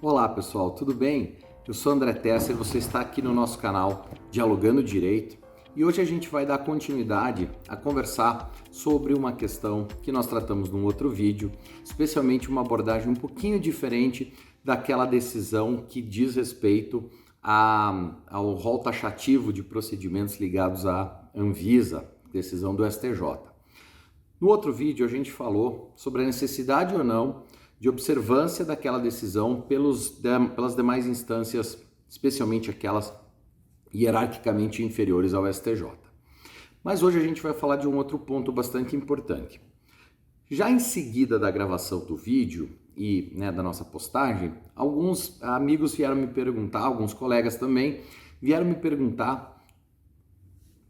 Olá pessoal, tudo bem? Eu sou André Tessa e você está aqui no nosso canal Dialogando Direito e hoje a gente vai dar continuidade a conversar sobre uma questão que nós tratamos num outro vídeo, especialmente uma abordagem um pouquinho diferente daquela decisão que diz respeito ao rol taxativo de procedimentos ligados à Anvisa, decisão do STJ. No outro vídeo a gente falou sobre a necessidade ou não de observância daquela decisão pelas demais instâncias, especialmente aquelas hierarquicamente inferiores ao STJ. Mas hoje a gente vai falar de um outro ponto bastante importante. Já em seguida da gravação do vídeo e da nossa postagem, alguns amigos vieram me perguntar, alguns colegas também vieram me perguntar,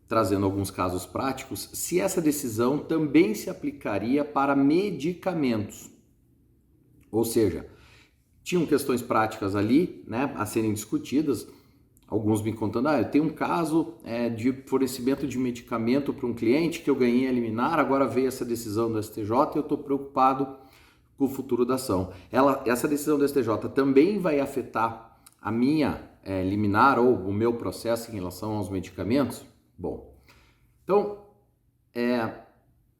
trazendo alguns casos práticos, se essa decisão também se aplicaria para medicamentos. Ou seja, tinham questões práticas ali, a serem discutidas, alguns me contando, eu tenho um caso de fornecimento de medicamento para um cliente que eu ganhei a liminar, agora veio essa decisão do STJ e eu estou preocupado com o futuro da ação. Essa decisão do STJ também vai afetar a minha liminar ou o meu processo em relação aos medicamentos? Bom, então,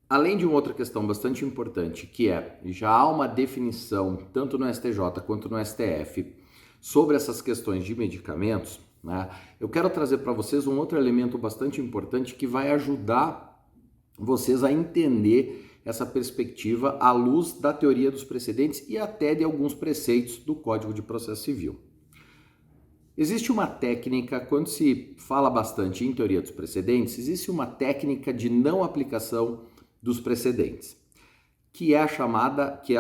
além de uma outra questão bastante importante, que já há uma definição, tanto no STJ quanto no STF, sobre essas questões de medicamentos, eu quero trazer para vocês um outro elemento bastante importante que vai ajudar vocês a entender essa perspectiva à luz da teoria dos precedentes e até de alguns preceitos do Código de Processo Civil. Existe uma técnica, quando se fala bastante em teoria dos precedentes, existe uma técnica de não aplicação dos precedentes, que é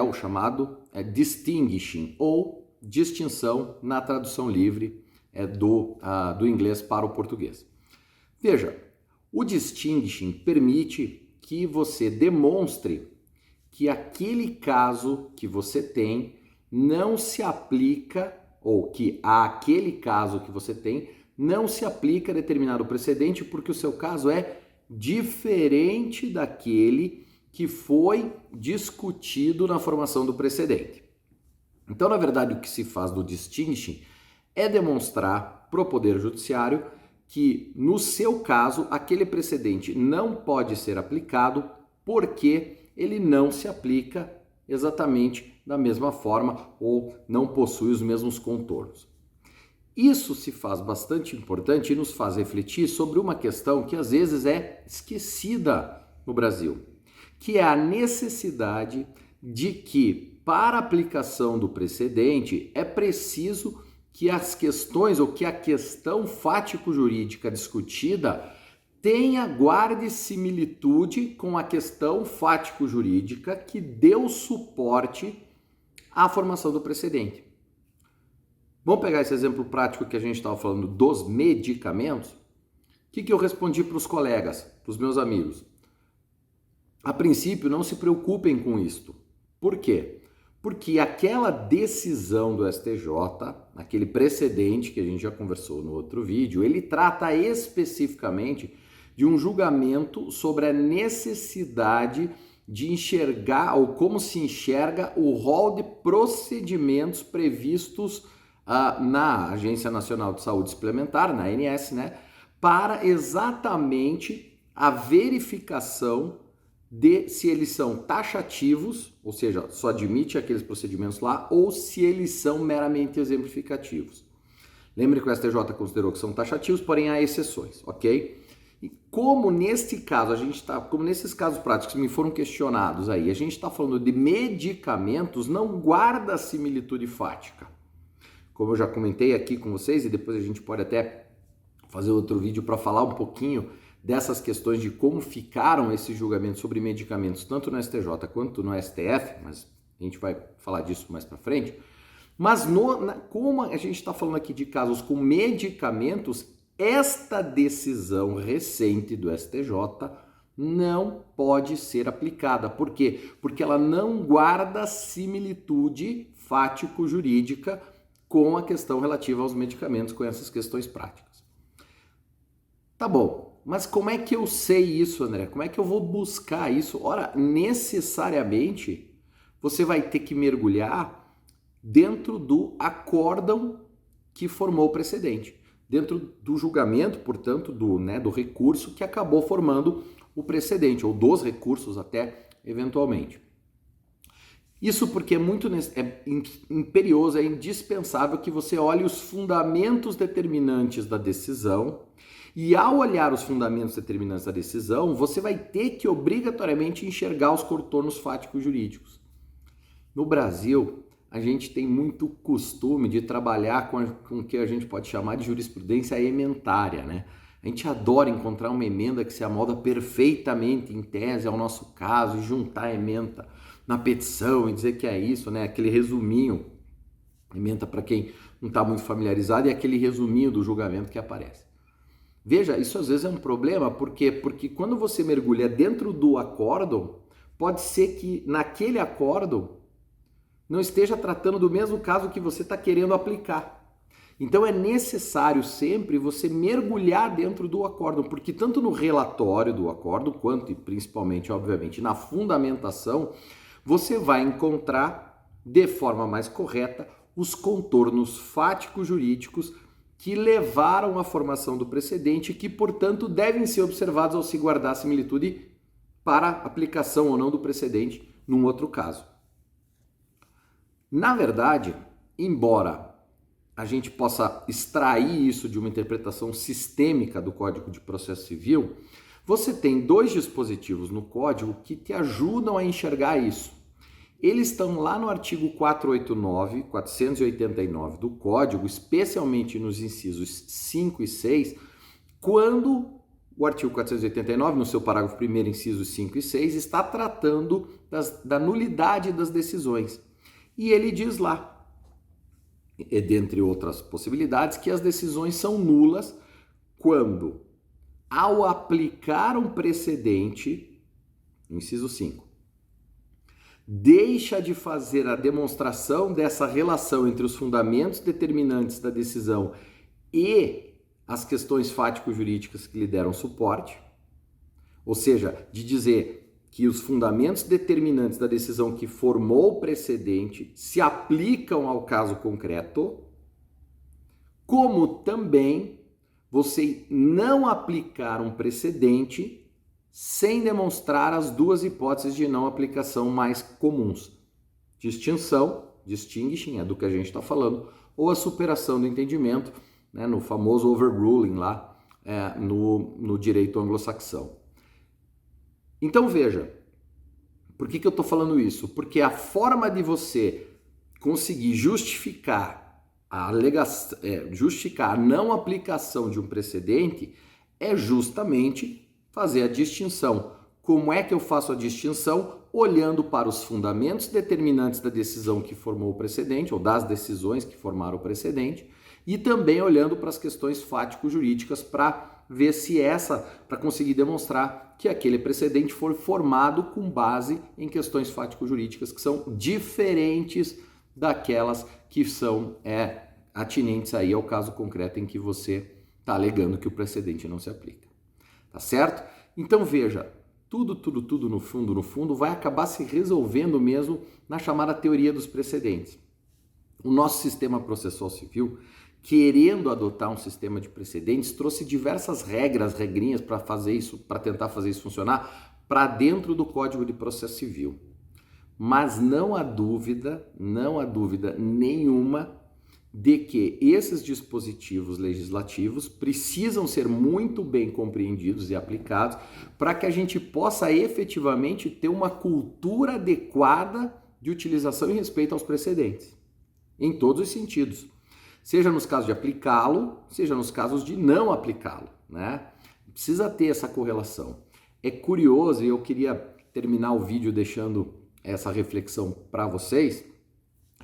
o chamado distinguishing ou distinção na tradução livre do inglês para o português. Veja, o distinguishing permite que você demonstre que aquele caso que você tem não se aplica, ou que àquele caso que você tem não se aplica determinado precedente porque o seu caso é diferente daquele que foi discutido na formação do precedente. Então, na verdade, o que se faz do distinguishing é demonstrar para o Poder Judiciário que, no seu caso, aquele precedente não pode ser aplicado porque ele não se aplica exatamente da mesma forma ou não possui os mesmos contornos. Isso se faz bastante importante e nos faz refletir sobre uma questão que às vezes é esquecida no Brasil, que é a necessidade de que, para a aplicação do precedente, é preciso que as questões ou que a questão fático-jurídica discutida guarde similitude com a questão fático-jurídica que deu suporte à formação do precedente. Vamos pegar esse exemplo prático que a gente estava falando dos medicamentos? O que eu respondi para os colegas, para os meus amigos? A princípio, não se preocupem com isto. Por quê? Porque aquela decisão do STJ, aquele precedente que a gente já conversou no outro vídeo, ele trata especificamente de um julgamento sobre a necessidade de enxergar ou como se enxerga o rol de procedimentos previstos na Agência Nacional de Saúde Suplementar, na ANS, para exatamente a verificação de se eles são taxativos, ou seja, só admite aqueles procedimentos lá, ou se eles são meramente exemplificativos. Lembre que o STJ considerou que são taxativos, porém há exceções, ok? E como neste caso, como nesses casos práticos que me foram questionados aí, a gente está falando de medicamentos, não guarda similitude fática. Como eu já comentei aqui com vocês, e depois a gente pode até fazer outro vídeo para falar um pouquinho dessas questões de como ficaram esses julgamentos sobre medicamentos, tanto no STJ quanto no STF, mas a gente vai falar disso mais para frente. Mas como a gente está falando aqui de casos com medicamentos, esta decisão recente do STJ não pode ser aplicada. Por quê? Porque ela não guarda similitude fático-jurídica com a questão relativa aos medicamentos, com essas questões práticas. Tá bom. mas como é que eu sei isso, André? Como é que eu vou buscar isso? Ora, necessariamente você vai ter que mergulhar dentro do acórdão que formou o precedente, dentro do julgamento, portanto, do recurso que acabou formando o precedente, ou dos recursos até, eventualmente. Isso porque é imperioso, é indispensável que você olhe os fundamentos determinantes da decisão, e ao olhar os fundamentos determinantes da decisão, você vai ter que obrigatoriamente enxergar os contornos fáticos jurídicos. No Brasil, a gente tem muito costume de trabalhar com o que a gente pode chamar de jurisprudência ementária, né? A gente adora encontrar uma emenda que se amolda perfeitamente em tese ao nosso caso e juntar a ementa na petição e dizer que é isso, né? Aquele resuminho, ementa para quem não está muito familiarizado, é aquele resuminho do julgamento que aparece. Veja, isso às vezes é um problema, por quê? Porque quando você mergulha dentro do acórdão, pode ser que naquele acórdão não esteja tratando do mesmo caso que você está querendo aplicar. Então é necessário sempre você mergulhar dentro do acórdão, porque tanto no relatório do acórdão, quanto e principalmente, obviamente, na fundamentação, você vai encontrar de forma mais correta os contornos fáticos jurídicos que levaram à formação do precedente e que, portanto, devem ser observados ao se guardar similitude para aplicação ou não do precedente num outro caso. Na verdade, embora a gente possa extrair isso de uma interpretação sistêmica do Código de Processo Civil, você tem dois dispositivos no Código que te ajudam a enxergar isso. Eles estão lá no artigo 489 do Código, especialmente nos incisos 5 e 6, quando o artigo 489, no seu parágrafo 1º, incisos 5 e 6, está tratando da nulidade das decisões. E ele diz lá, dentre outras possibilidades, que as decisões são nulas quando, ao aplicar um precedente, inciso 5, deixa de fazer a demonstração dessa relação entre os fundamentos determinantes da decisão e as questões fático-jurídicas que lhe deram suporte, ou seja, de dizer que os fundamentos determinantes da decisão que formou o precedente se aplicam ao caso concreto, como também você não aplicar um precedente sem demonstrar as duas hipóteses de não aplicação mais comuns. Distinção, distinguishing, é do que a gente está falando, ou a superação do entendimento, né, no famoso overruling lá no direito anglo-saxão. Então veja, por que eu estou falando isso? Porque a forma de você conseguir justificar a não aplicação de um precedente é justamente fazer a distinção. Como é que eu faço a distinção? Olhando para os fundamentos determinantes da decisão que formou o precedente, ou das decisões que formaram o precedente, e também olhando para as questões fático-jurídicas para ver se para conseguir demonstrar que aquele precedente foi formado com base em questões fático-jurídicas que são diferentes daquelas que são atinentes aí ao caso concreto em que você está alegando que o precedente não se aplica. Tá certo? Então veja, tudo no fundo vai acabar se resolvendo mesmo na chamada teoria dos precedentes. O nosso sistema processual civil, querendo adotar um sistema de precedentes, trouxe diversas regrinhas para tentar fazer isso funcionar para dentro do Código de Processo Civil. Mas não há dúvida nenhuma de que esses dispositivos legislativos precisam ser muito bem compreendidos e aplicados para que a gente possa efetivamente ter uma cultura adequada de utilização e respeito aos precedentes, em todos os sentidos. Seja nos casos de aplicá-lo, seja nos casos de não aplicá-lo, né? Precisa ter essa correlação. É curioso, e eu queria terminar o vídeo deixando essa reflexão para vocês,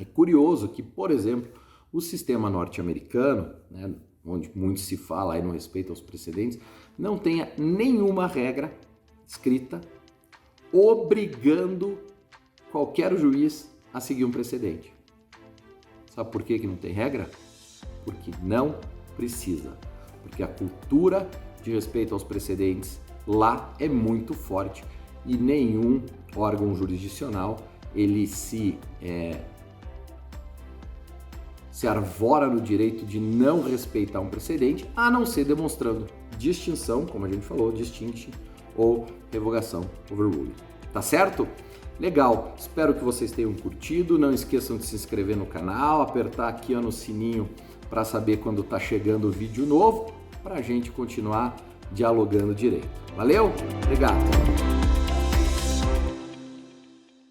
é curioso que, por exemplo, o sistema norte-americano, né, onde muito se fala aí no respeito aos precedentes, não tenha nenhuma regra escrita obrigando qualquer juiz a seguir um precedente. Sabe por que não tem regra? Porque não precisa. Porque a cultura de respeito aos precedentes lá é muito forte e nenhum órgão jurisdicional ele se arvora no direito de não respeitar um precedente, a não ser demonstrando distinção, como a gente falou, distinction ou revogação, overruling. Tá certo? Legal, espero que vocês tenham curtido, não esqueçam de se inscrever no canal, apertar aqui no sininho para saber quando tá chegando o vídeo novo, para a gente continuar dialogando direito. Valeu? Obrigado!